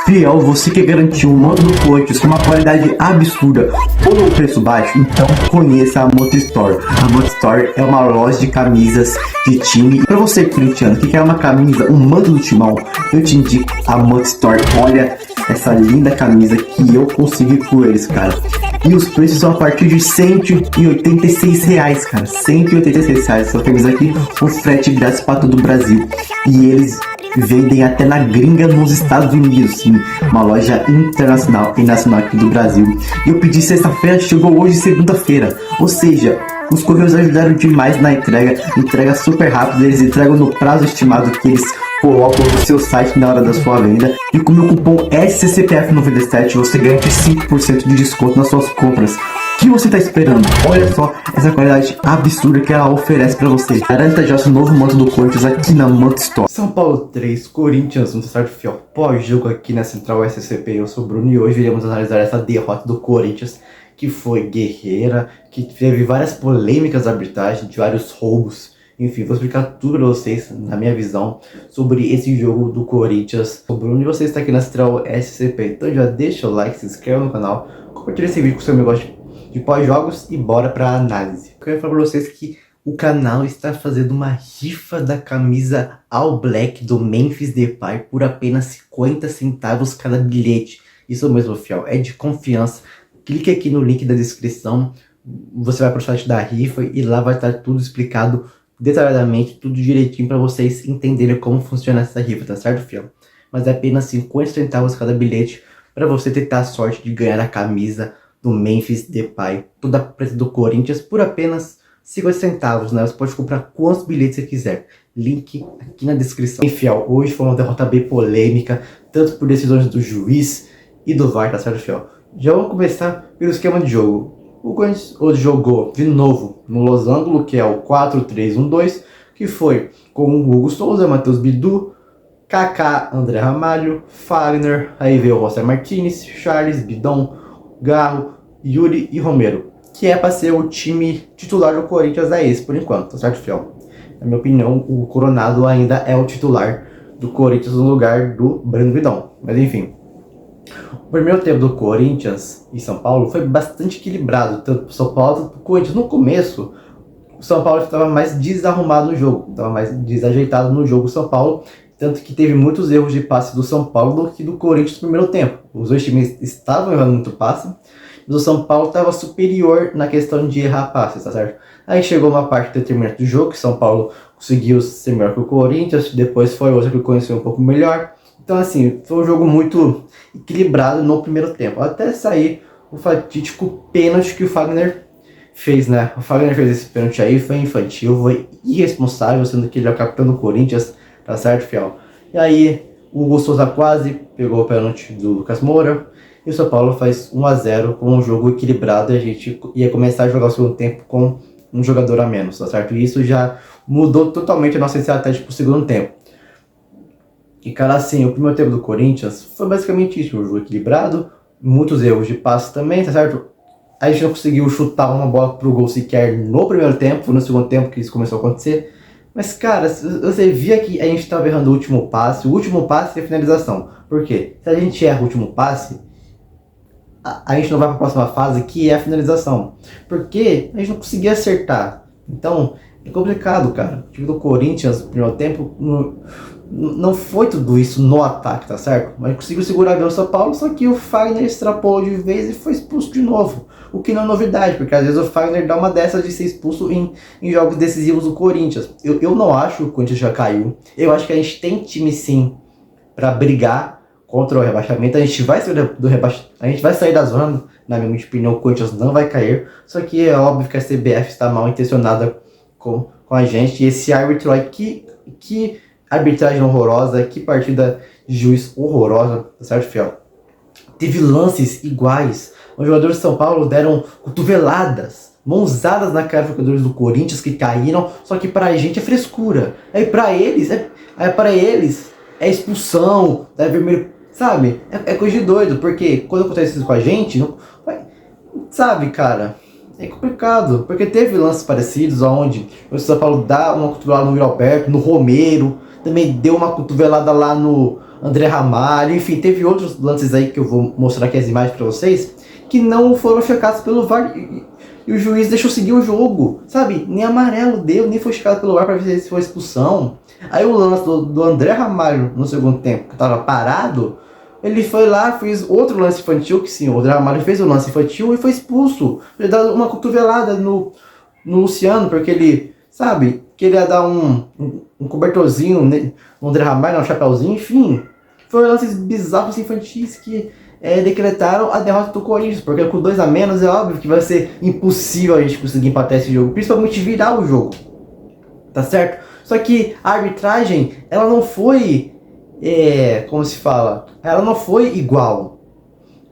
Fiel, você quer garantir um mando do Corinthians com uma qualidade absurda por um preço baixo? Então conheça a Moto Store. A Moto Store é uma loja de camisas de time. E para você, corintiano, que quer uma camisa, um manto do timão, eu te indico a Moto Store. Olha essa linda camisa que eu consegui com eles, cara. E os preços são a partir de R$186, cara. R$186 essa camisa aqui, com frete grátis para todo o Brasil. E eles vendem até na gringa nos Estados Unidos, sim. Uma loja internacional e nacional aqui do Brasil. E eu pedi sexta-feira, chegou hoje segunda-feira. Ou seja, os correios ajudaram demais na entrega super rápida. Eles entregam no prazo estimado que eles colocam no seu site na hora da sua venda. E com o meu cupom SCCPF97 você ganha 5% de desconto nas suas compras. O que você está esperando? Olha só essa qualidade absurda que ela oferece para você. Garanta já seu novo manto do Corinthians aqui na Moto Store. São Paulo 3, Corinthians 1, certo, fiel? Pós-jogo aqui na Central SCP, eu sou o Bruno e hoje iremos analisar essa derrota do Corinthians, que foi guerreira, que teve várias polêmicas de arbitragem, de vários roubos. Enfim, vou explicar tudo para vocês, na minha visão, sobre esse jogo do Corinthians. O Bruno e você está aqui na Central SCP, então já deixa o like, se inscreva no canal, compartilha esse vídeo com seu amigo de pós-jogos e bora pra análise. Eu quero falar pra vocês que o canal está fazendo uma rifa da camisa All Black do Memphis Depay por apenas 50 centavos cada bilhete. Isso mesmo, fiel, é de confiança. Clique aqui no link da descrição, você vai pro site da rifa e lá vai estar tudo explicado detalhadamente, tudo direitinho para vocês entenderem como funciona essa rifa, tá certo, fiel? Mas é apenas 50 centavos cada bilhete para você tentar a sorte de ganhar a camisa do Memphis Depay, toda preta do Corinthians, por apenas 50 centavos, né? Você pode comprar quantos bilhetes você quiser. Link aqui na descrição. Fiel, hoje foi uma derrota bem polêmica, tanto por decisões do juiz e do VAR, tá certo, fiel? Já vamos começar pelo esquema de jogo. O Corinthians hoje jogou de novo no losango, que é o 4-3-1-2, que foi com o Hugo Souza, Matheus Bidu, Kaká, André Ramalho, Fagner, aí veio o José Martinez, Charles, Bidon, Garro, Yuri e Romero, que é para ser o time titular do Corinthians, é esse por enquanto, tá certo, fiel? Na minha opinião, o Coronado ainda é o titular do Corinthians no lugar do Breno Vidal, mas enfim. O primeiro tempo do Corinthians e São Paulo foi bastante equilibrado, tanto para São Paulo quanto para o Corinthians. No começo, o São Paulo estava mais desarrumado no jogo, estava mais desajeitado no jogo São Paulo, tanto que teve muitos erros de passe do São Paulo do que do Corinthians no primeiro tempo. Os dois times estavam errando muito passe, mas o São Paulo estava superior na questão de errar passes, tá certo? Aí chegou uma parte determinante do jogo que São Paulo conseguiu ser melhor que o Corinthians, depois foi outra que conheceu um pouco melhor. Então assim, foi um jogo muito equilibrado no primeiro tempo, até sair o fatídico pênalti que o Fagner fez, né? O Fagner fez esse pênalti aí, foi infantil, foi irresponsável, sendo que ele é o capitão do Corinthians, tá certo, fiel? E aí, o Hugo Souza quase pegou o pênalti do Lucas Moura, e o São Paulo faz 1-0 com um jogo equilibrado, e a gente ia começar a jogar o segundo tempo com um jogador a menos, tá certo? E isso já mudou totalmente a nossa estratégia pro segundo tempo. E cara, assim, o primeiro tempo do Corinthians foi basicamente isso, um jogo equilibrado, muitos erros de passe também, tá certo? A gente não conseguiu chutar uma bola pro gol sequer no primeiro tempo, foi no segundo tempo que isso começou a acontecer. Mas cara, você via que a gente estava errando o último passe e a finalização. Por quê? Se a gente erra o último passe, a gente não vai para a próxima fase, que é a finalização. Porque a gente não conseguia acertar. Então, é complicado, cara. O time do Corinthians, no primeiro tempo, não foi tudo isso no ataque, tá certo? Mas conseguiu segurar bem o São Paulo, só que o Fagner extrapolou de vez e foi expulso de novo. O que não é novidade, porque às vezes o Fagner dá uma dessas de ser expulso em jogos decisivos do Corinthians. Eu não acho que o Corinthians já caiu. Eu acho que a gente tem time sim para brigar contra o rebaixamento. A gente vai sair do rebaixamento, a gente vai sair da zona, na minha opinião, o Corinthians não vai cair. Só que é óbvio que a CBF está mal intencionada com a gente. E esse árbitro aí, que arbitragem horrorosa, que partida de juiz horrorosa, tá certo, fiel? Teve lances iguais. Os jogadores de São Paulo deram cotoveladas, mãozadas na cara dos jogadores do Corinthians que caíram, só que pra gente é frescura. Aí pra eles é expulsão, é vermelho, sabe? É coisa de doido, porque quando acontece isso com a gente, não, sabe, cara? É complicado, porque teve lances parecidos onde o São Paulo dá uma cotovelada no Yuri Alberto, no Romero, também deu uma cotovelada lá no André Ramalho, enfim, teve outros lances aí que eu vou mostrar aqui as imagens para vocês, que não foram checados pelo VAR e o juiz deixou seguir o jogo, sabe? Nem amarelo deu, nem foi checado pelo VAR para ver se foi expulsão. Aí o lance do André Ramalho no segundo tempo, que estava parado, ele foi lá, fez outro lance infantil, que sim, o André Ramalho fez o lance infantil e foi expulso. Ele deu uma cotovelada no Luciano, porque ele, sabe, que ele ia dar um cobertorzinho no André Ramalho, um chapéuzinho, enfim. Foram lances bizarros infantis que decretaram a derrota do Corinthians, porque com 2 a menos é óbvio que vai ser impossível a gente conseguir empatar esse jogo, principalmente virar o jogo, tá certo? Só que a arbitragem, ela não foi, como se fala, ela não foi igual,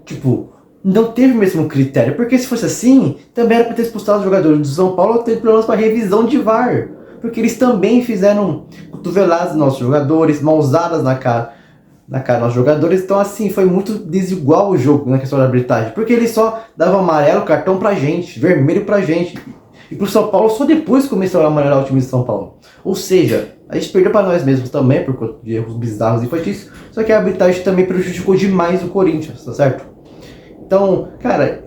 tipo, não teve o mesmo critério, porque se fosse assim, também era para ter expulsado os jogadores do São Paulo ou ter problemas para revisão de VAR, porque eles também fizeram cotoveladas nos nossos jogadores, mãozadas na cara dos jogadores. Então assim, foi muito desigual o jogo na questão da arbitragem, porque ele só dava amarelo, cartão pra gente, vermelho pra gente, e pro São Paulo só depois começou a amarelar o time de São Paulo. Ou seja, a gente perdeu para nós mesmos também, por conta de erros bizarros e infantis, só que a arbitragem também prejudicou demais o Corinthians, tá certo? Então, cara,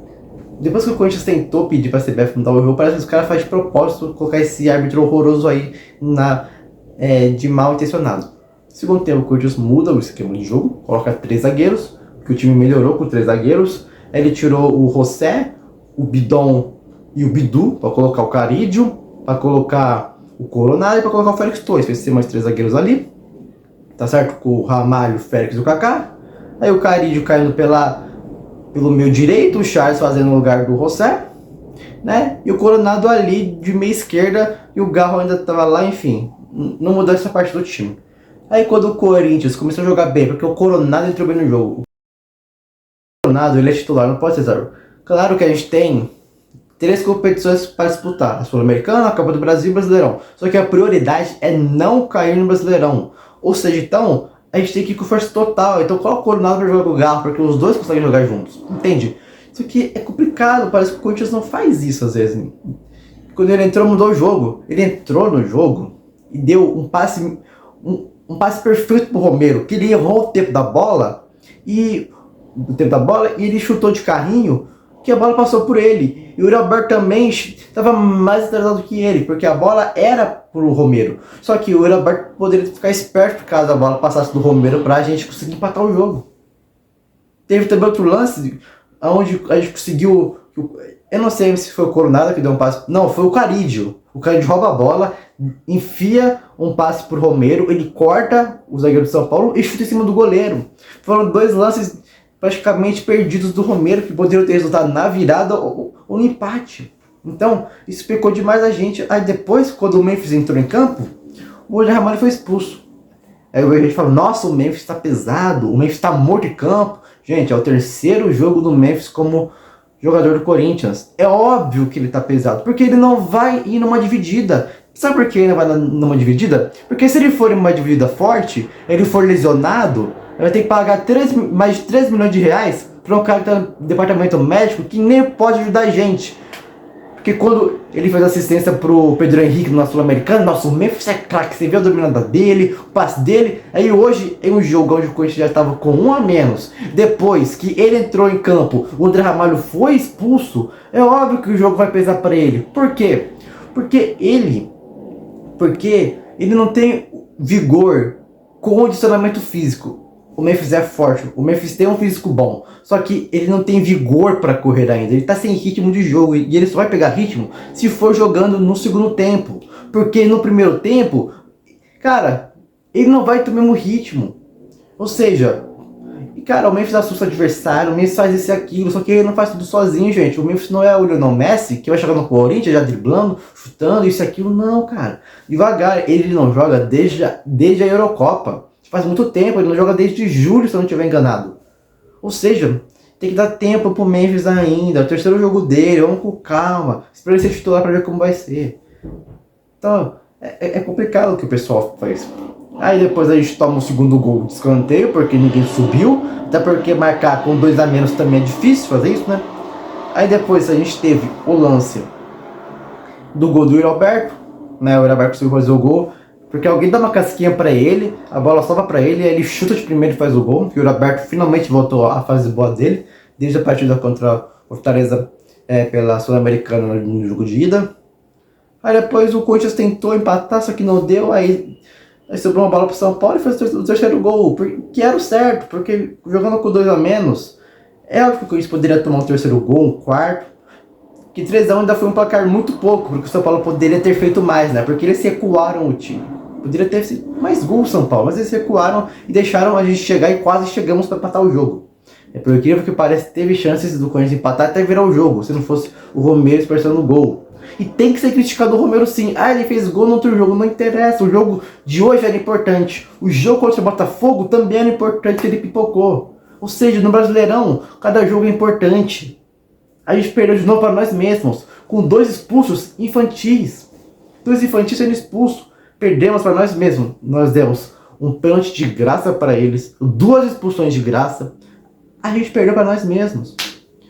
depois que o Corinthians tentou pedir pra CBF mudar o jogo, parece que os caras fazem de propósito colocar esse árbitro horroroso aí de mal intencionado. Segundo tempo, o Corinthians muda o esquema de jogo, coloca 3 zagueiros, que o time melhorou com 3 zagueiros. Ele tirou o José, o Bidon e o Bidu, para colocar o Carídio, para colocar o Coronado e para colocar o Félix Torres. Fez ser mais 3 zagueiros ali, tá certo? Com o Ramalho, o Félix e o Kaká. Aí o Carídio caindo pelo meio direito, o Charles fazendo no lugar do José, né? E o Coronado ali de meia esquerda e o Garro ainda estava lá, enfim. Não mudou essa parte do time. Aí quando o Corinthians começou a jogar bem, porque o Coronado entrou bem no jogo. O Coronado, ele é titular, não pode ser zero. Claro que a gente tem 3 competições para disputar: a Sul-Americana, a Copa do Brasil e o Brasileirão. Só que a prioridade é não cair no Brasileirão. Ou seja, então, a gente tem que ir com força total. Então coloca o Coronado para jogar com o Garro, porque os dois conseguem jogar juntos. Entende? Isso aqui é complicado, parece que o Corinthians não faz isso às vezes. Quando ele entrou, mudou o jogo. Ele entrou no jogo e deu um passe... Um passe perfeito pro Romero, que ele errou o tempo da bola e ele chutou de carrinho, que a bola passou por ele. E o Yuri Alberto também estava mais atrasado que ele, porque a bola era pro Romero. Só que o Yuri Alberto poderia ficar esperto caso a bola passasse do Romero pra gente conseguir empatar o jogo. Teve também outro lance onde a gente conseguiu... Eu não sei se foi o Coronado que deu um passe. Não, foi o Carídio. O Carídio rouba a bola, enfia um passe pro Romero, ele corta o zagueiro de São Paulo e chuta em cima do goleiro. Foram 2 lances praticamente perdidos do Romero, que poderiam ter resultado na virada ou no empate. Então, isso pecou demais a gente. Aí depois, quando o Memphis entrou em campo, o André Ramalho foi expulso. Aí a gente fala, nossa, o Memphis tá pesado, o Memphis tá morto em campo. Gente, é o 3º jogo do Memphis como jogador do Corinthians. É óbvio que ele tá pesado, porque ele não vai ir numa dividida. Sabe por que ele não vai numa dividida? Porque se ele for em uma dividida forte, ele for lesionado, ele vai ter que pagar mais de 3 milhões de reais para um cara que tá no departamento médico que nem pode ajudar a gente. Porque quando ele fez assistência pro Pedro Henrique no Sul-Americano, nossa, o Memphis é craque, você vê a dominada dele, o passe dele. Aí hoje, em um jogo onde o Corinthians já estava com 1 a menos, depois que ele entrou em campo, o André Ramalho foi expulso, é óbvio que o jogo vai pesar para ele. Por quê? Porque ele não tem vigor, condicionamento físico. O Memphis é forte, o Memphis tem um físico bom, só que ele não tem vigor para correr ainda, ele tá sem ritmo de jogo, e ele só vai pegar ritmo se for jogando no segundo tempo, porque no primeiro tempo, cara, ele não vai ter o mesmo ritmo. Ou seja, cara, o Memphis assusta o adversário, o Memphis faz isso e aquilo, só que ele não faz tudo sozinho, gente. O Memphis não é o Lionel Messi, que vai chegar no Corinthians já driblando, chutando, isso e aquilo, não, cara. Devagar, ele não joga desde a Eurocopa. Faz muito tempo, ele não joga desde julho, se eu não estiver enganado. Ou seja, tem que dar tempo pro Memphis ainda, é o 3º jogo dele, vamos com calma, espera ele ser titular pra ver como vai ser. Então, é complicado o que o pessoal faz. Aí depois a gente toma o 2º gol de escanteio, porque ninguém subiu, até porque marcar com 2 a menos também é difícil fazer isso, né? Aí depois a gente teve o lance do gol do Yuri Alberto, né? O Yuri Alberto conseguiu fazer o gol. Porque alguém dá uma casquinha pra ele, a bola sobra pra ele, aí ele chuta de primeiro e faz o gol. E o Roberto finalmente voltou à fase boa dele, desde a partida contra o Fortaleza pela Sul-Americana no jogo de ida. Aí depois o Corinthians tentou empatar, só que não deu, aí sobrou uma bola pro São Paulo e fez o terceiro gol, que era o certo, porque jogando com 2 a menos, é óbvio que o Corinthians poderia tomar um terceiro gol, um quarto, que 3x1 ainda foi um placar muito pouco, porque o São Paulo poderia ter feito mais, né? Porque eles recuaram o time. Poderia ter sido mais gols São Paulo, mas eles recuaram e deixaram a gente chegar e quase chegamos para empatar o jogo. Por incrível que pareça, teve chances do Corinthians empatar até virar o jogo, se não fosse o Romero expressando o gol. E tem que ser criticado o Romero sim. Ah, ele fez gol no outro jogo, não interessa. O jogo de hoje era importante. O jogo contra o Botafogo também era importante, ele pipocou. Ou seja, no Brasileirão, cada jogo é importante. A gente perdeu de novo para nós mesmos, com 2 expulsos infantis. 2 infantis sendo expulsos. Perdemos para nós mesmos. Nós demos um pênalti de graça para eles, 2 expulsões de graça. A gente perdeu para nós mesmos.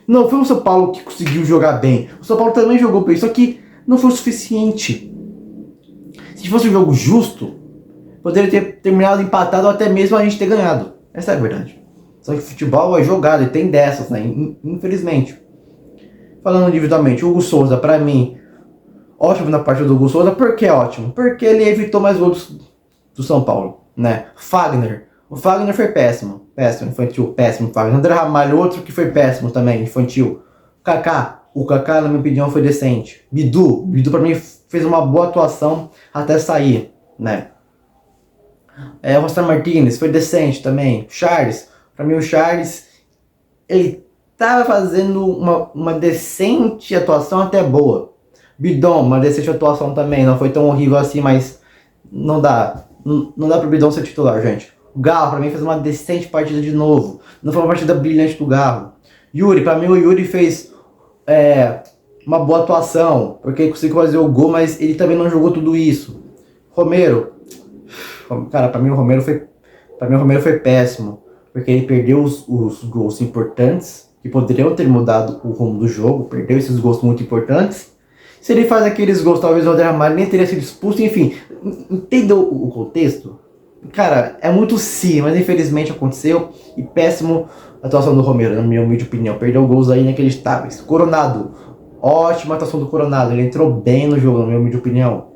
Não foi o São Paulo que conseguiu jogar bem. O São Paulo também jogou bem, só que não foi o suficiente. Se fosse um jogo justo, poderia ter terminado empatado ou até mesmo a gente ter ganhado. Essa é a verdade. Só que futebol é jogado e tem dessas, né? Infelizmente. Falando individualmente, o Hugo Souza, pra mim, ótimo na parte do Hugo Souza. Por que ótimo? Porque ele evitou mais gols do São Paulo, né? Fagner. O Fagner foi péssimo. Péssimo, infantil, péssimo. Fagner. André Ramalho, outro que foi péssimo também, infantil. Kaká. O Kaká, na minha opinião, foi decente. Bidu pra mim fez uma boa atuação até sair, né? O Rostar Martinez foi decente também. Charles, pra mim o Charles, ele tava fazendo uma decente atuação até boa. Bidon, uma decente atuação também, não foi tão horrível assim, mas não dá. Não dá pro Bidon ser titular, gente. O Garro, pra mim, fez uma decente partida de novo. Não foi uma partida brilhante do Garro. Yuri, pra mim o Yuri fez uma boa atuação, porque ele conseguiu fazer o gol, mas ele também não jogou tudo isso. Romero, cara, pra mim o Romero foi péssimo, porque ele perdeu os gols importantes, que poderiam ter mudado o rumo do jogo, perdeu esses gols muito importantes. Se ele faz aqueles gols, talvez o André Ramalho nem teria sido expulso, enfim. Entendeu o contexto? Cara, é muito sim, mas infelizmente aconteceu. E péssimo a atuação do Romero, na minha humilde opinião. Perdeu gols aí inacreditáveis. Coronado, ótima atuação do Coronado. Ele entrou bem no jogo, na minha humilde opinião.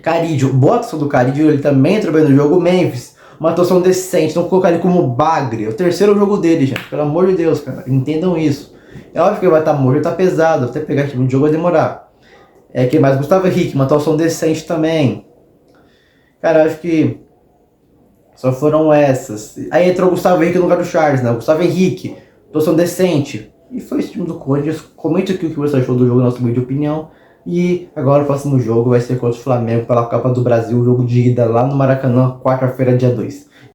Caridio, boa atuação do Caridio, ele também entrou bem no jogo. Memphis, uma atuação decente. Não colocar ele como bagre. É o terceiro jogo dele, gente. Pelo amor de Deus, cara. Entendam isso. É óbvio que ele vai estar morto, ele tá pesado. Até pegar esse jogo vai demorar. Quem mais? Gustavo Henrique, uma atuação decente também. Cara, acho que só foram essas. Aí entrou o Gustavo Henrique no lugar do Charles, né? O Gustavo Henrique, atuação decente. E foi esse time do Corinthians. Comente aqui o que você achou do jogo, nosso meio de opinião. E agora o próximo jogo vai ser contra o Flamengo pela Copa do Brasil, jogo de ida lá no Maracanã, quarta-feira, dia 2.